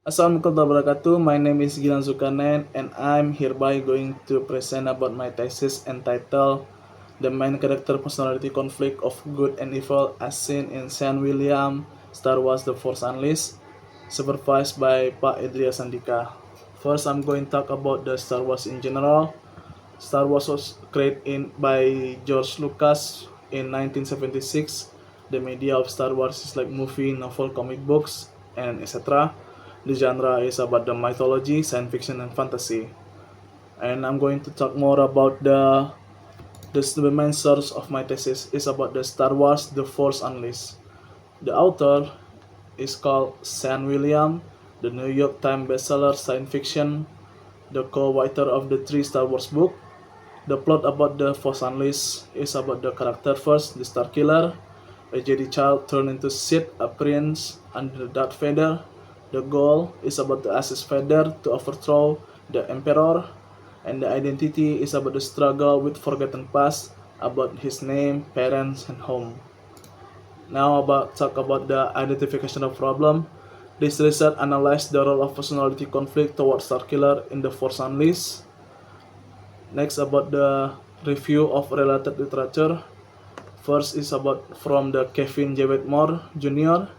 Assalamualaikum warahmatullahi wabarakatuh. My name is Gilang Zulkarnain and I'm hereby going to present about my thesis entitled The Main Character Personality Conflict of Good and Evil as Seen in Saint William Star Wars The Force Unleashed, supervised by Pak Edria Sandika. First, I'm going to talk about the Star Wars in general. Star Wars was created by George Lucas in 1976. The media of Star Wars is like movie, novel, comic books, and etc. The genre is about the mythology, science fiction, and fantasy. And I'm going to talk more about the main source of my thesis is about the Star Wars The Force Unleashed. The author is called Sam William, the New York Times bestseller science fiction, the co-writer of the three Star Wars book. The plot about the Force Unleashed is about the character first, the Star Killer, a Jedi child turned into Sith appearance under Darth Vader. The goal is about to assist Vader to overthrow the Emperor, and the identity is about the struggle with forgotten past, about his name, parents, and home. Now talk about the identification of problem. This research analyzed the role of personality conflict towards Starkiller in the Force Unleashed. Next, about the review of related literature. First is about from the Kevin J. Whitmore Jr.,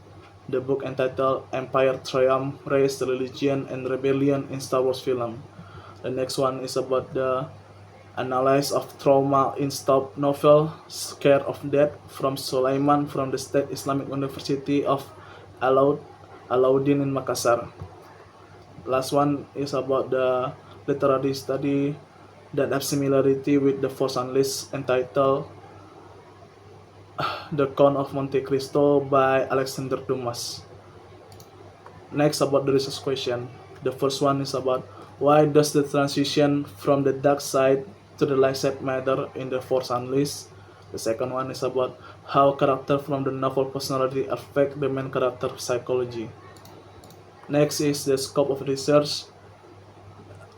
the book entitled Empire Triumph, Race, Religion, and Rebellion in Star Wars Film. The next one is about the analysis of trauma in stop novel Scared of Death from Sulaiman from the State Islamic University of Alauddin in Makassar. Last one is about the literary study that have similarity with the Force Unleashed entitled The Count of Monte Cristo by Alexander Dumas. Next, about the research question. The first one is about why does the transition from the dark side to the light side matter in the Force Unleashed. The second one is about how character from the novel personality affect the main character psychology. Next is the scope of research.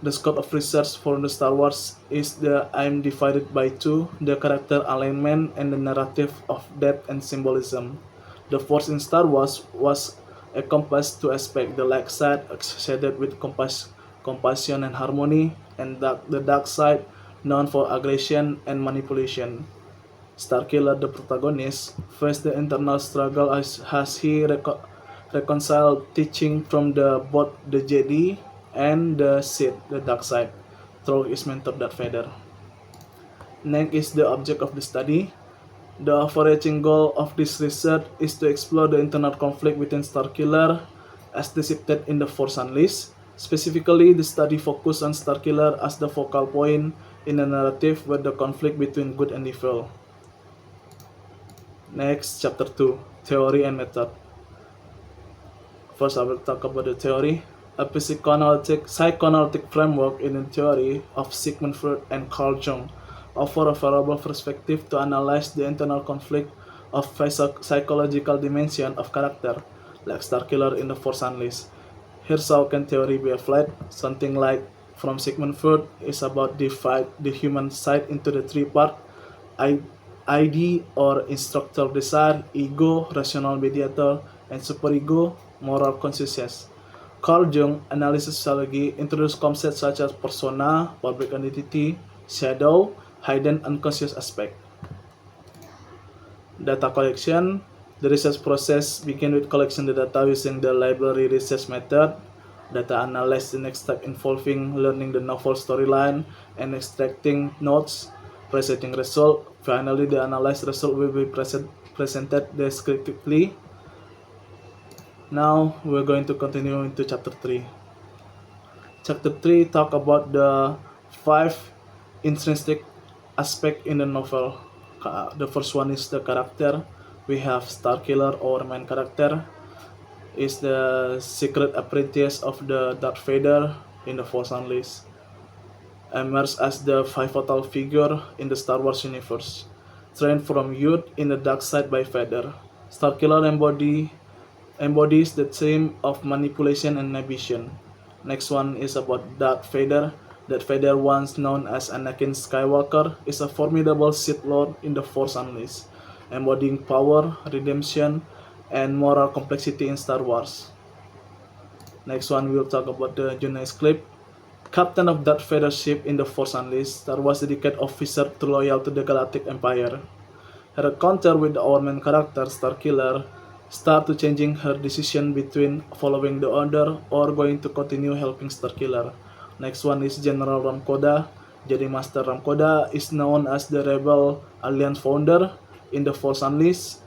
The scope of research for the Star Wars is I'm divided by two, the character alignment and the narrative of depth and symbolism. The Force in Star Wars was encompassed two aspects, the light side associated with compassion and harmony, and the dark side known for aggression and manipulation. Starkiller, the protagonist, faced the internal struggle as he reconciled teaching from both the Jedi and the Sith, the dark side, through his mentor Darth Vader. Next is the object of the study. The overarching goal of this research is to explore the internal conflict within Starkiller as depicted in the Force Unleashed. Specifically, the study focused on Starkiller as the focal point in a narrative with the conflict between good and evil. Next, chapter 2, Theory and Method. First, I will talk about the theory. A psychoanalytic framework in the theory of Sigmund Freud and Carl Jung offer a variable perspective to analyze the internal conflict of psychological dimension of character, like Starkiller in the Force Unleashed. Here's how can theory be applied. Something like from Sigmund Freud is about divide the human side into the three parts: ID or instructor desire, ego, rational mediator, and superego, moral consciousness. Carl Jung, analysis psychology, introduced concepts such as persona, public identity, shadow, hidden unconscious aspect. Data collection. The research process begins with collection the data using the library research method. Data analysis the next step involving learning the novel storyline and extracting notes, presenting result. Finally, the analyzed result will be presented descriptively. Now, we're going to continue into chapter 3. Chapter 3 talk about the 5 intrinsic aspect in the novel. The first one is the character. We have Starkiller, our main character, is the secret apprentice of the Darth Vader in the Force Unleashed, emerged as the pivotal figure in the Star Wars universe, trained from youth in the dark side by Vader. Starkiller embodies the theme of manipulation and ambition. Next one is about Darth Vader. Darth Vader, once known as Anakin Skywalker, is a formidable Sith Lord in the Force Unleashed, embodying power, redemption, and moral complexity in Star Wars. Next one, we'll talk about the Juno Esclipse. Captain of Darth Vader's ship in The Force Unleashed, Star Wars dedicated officer to loyal to the Galactic Empire. Her encounter with our main character, Starkiller, start to changing her decision between following the order or going to continue helping Starkiller. Next one is General Ramkoda. Jedi Master Ramkoda is known as the Rebel Alliance founder in The Force Unleashed.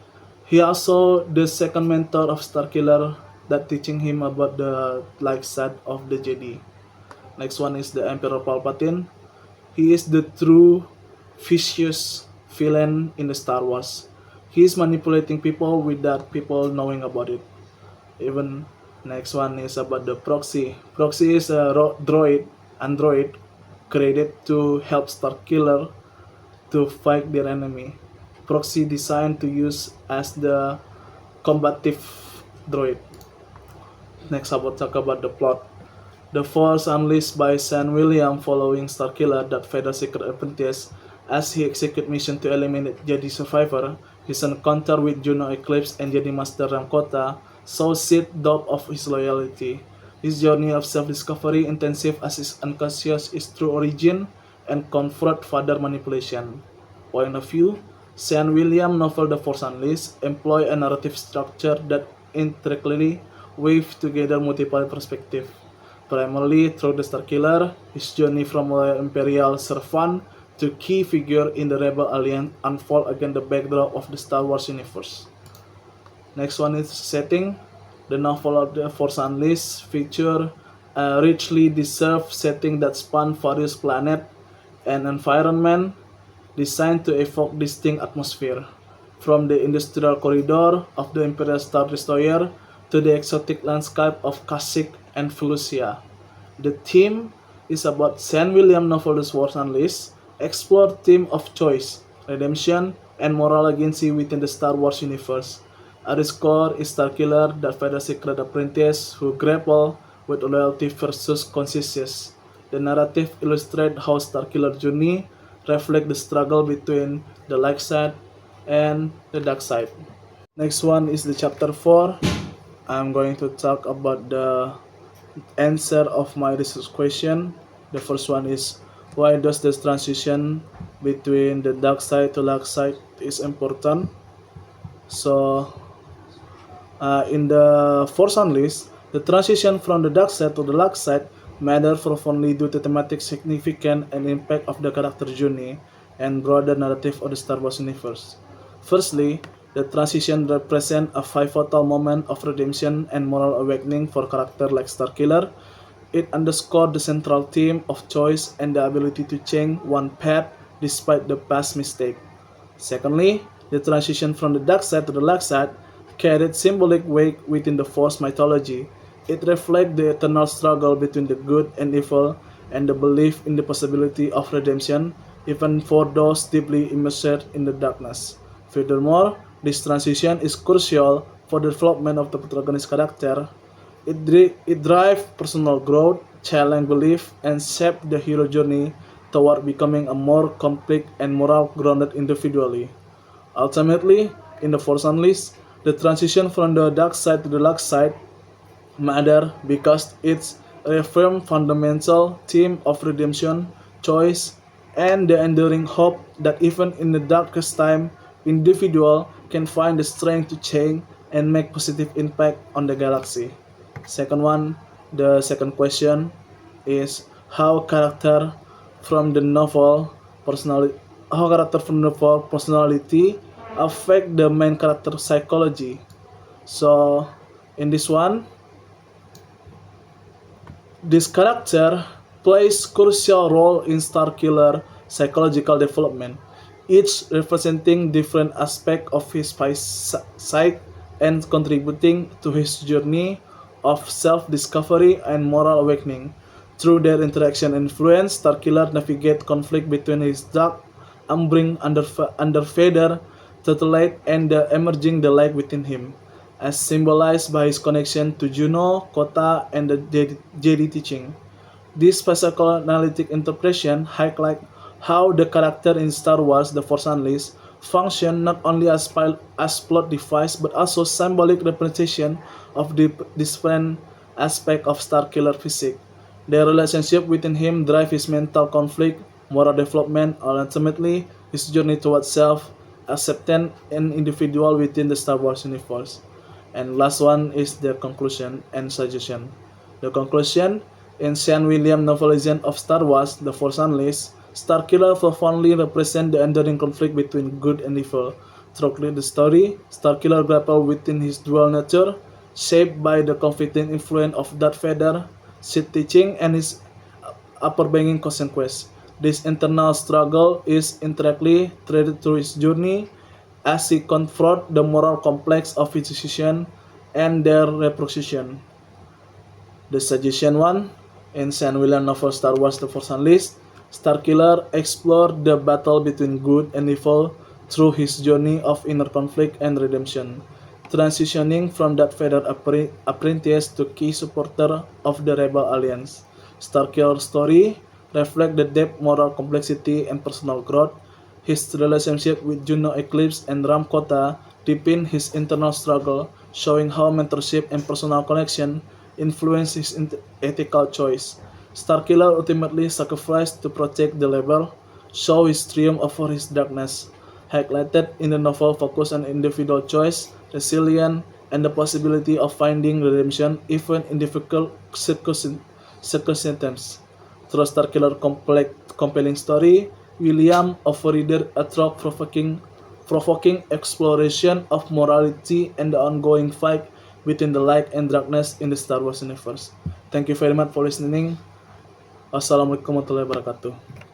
He also the second mentor of Starkiller that teaching him about the light side of the Jedi. Next one is the Emperor Palpatine. He is the true vicious villain in the Star Wars. He is manipulating people without people knowing about it. Even next one is about the Proxy. Proxy is a android created to help Starkiller to fight their enemy. Proxy designed to use as the combative droid. Next, I will talk about the plot. The Force unleashed by San William following Starkiller, Darth Vader's secret apprentice, as he executes mission to eliminate Jedi survivor. His encounter with Juno Eclipse and Jedi Master Ramkota sows seed doubt of his loyalty. His journey of self-discovery intensive as his unconscious his true origin and confront father manipulation. Point of view, San William novel The Force Unleashed employ a narrative structure that intricately weave together multiple perspectives. Primarily through the Starkiller, his journey from a Imperial servant to key figure in the Rebel Alliance unfold against the backdrop of the Star Wars universe. Next one is setting. The novel of The Force Unleashed feature a richly deserved setting that span various planets and environment designed to evoke distinct atmosphere. From the industrial corridor of the Imperial Star Destroyer to the exotic landscape of Kashyyyk and Felucia. The theme is about San William novel The Force Unleashed, explore theme of choice, redemption, and moral agency within the Star Wars universe. At its core is Starkiller, Darth Vader's secret apprentice who grapple with loyalty versus conscience. The narrative illustrates how Starkiller's journey reflects the struggle between the light side and the dark side. Next one is the chapter 4. I'm going to talk about the answer of my research question. The first one is, why does this transition between the dark side to light side is important? So in the Force Unleashed, the transition from the dark side to the light side matter profoundly due to thematic significance and impact of the character journey and broader narrative of the Star Wars universe. Firstly, the transition represents a pivotal moment of redemption and moral awakening for characters like Starkiller. It underscores the central theme of choice and the ability to change one path despite the past mistake. Secondly, the transition from the dark side to the light side carried symbolic weight within the Force mythology. It reflects the eternal struggle between the good and evil and the belief in the possibility of redemption, even for those deeply immersed in the darkness. Furthermore, this transition is crucial for the development of the protagonist character. It drives personal growth, challenge belief, and shape the hero journey toward becoming a more complete and moral grounded individually. Ultimately, in The Force Unleashed, the transition from the dark side to the light side matter because it reaffirms fundamental theme of redemption, choice, and the enduring hope that even in the darkest time, individual can find the strength to change and make positive impact on the galaxy. Second one, the second question is how character from the novel personality affect the main character psychology. So in this one, this character plays crucial role in Starkiller psychological development, each representing different aspects of his psyche and contributing to his journey of self-discovery and moral awakening. Through their interaction and influence, Starkiller navigates conflict between his dark upbringing under Vader, Turtlelight, and the emerging the light within him, as symbolized by his connection to Juno, Kota, and the Jedi teaching. This psychoanalytic interpretation highlights how the character in Star Wars The Force Unleashed function not only as plot device but also symbolic representation of the different aspect of Starkiller physique. Their relationship within him drive his mental conflict, moral development, and ultimately his journey towards self-acceptance and individual within the Star Wars universe. And last one is the conclusion and suggestion. The conclusion, in Sean William novelization of Star Wars, The Force Unleashed, Starkiller profoundly represents the enduring conflict between good and evil. Throughout the story, Starkiller grapples within his dual nature, shaped by the conflicting influence of Darth Vader, Sith teaching, and his upbringing consequence. This internal struggle is indirectly threaded through his journey as he confronts the moral complex of his decision and their repercussion. The suggestion one, in Sean William novel Star Wars The Force Unleashed, Starkiller explored the battle between good and evil through his journey of inner conflict and redemption, transitioning from Darth Vader apprentice to key supporter of the Rebel Alliance. Starkiller's story reflects the depth, moral complexity, and personal growth. His relationship with Juno Eclipse and Ram Kota deepen his internal struggle, showing how mentorship and personal connection influence his ethical choice. Starkiller ultimately sacrificed to protect the label, show his triumph over his darkness. Highlighted in the novel focus on individual choice, resilience, and the possibility of finding redemption even in difficult circumstances. Through Starkiller compelling story, William offered a thought-provoking exploration of morality and the ongoing fight between the light and darkness in the Star Wars universe. Thank you very much for listening. Wassalamualaikum warahmatullahi wabarakatuh.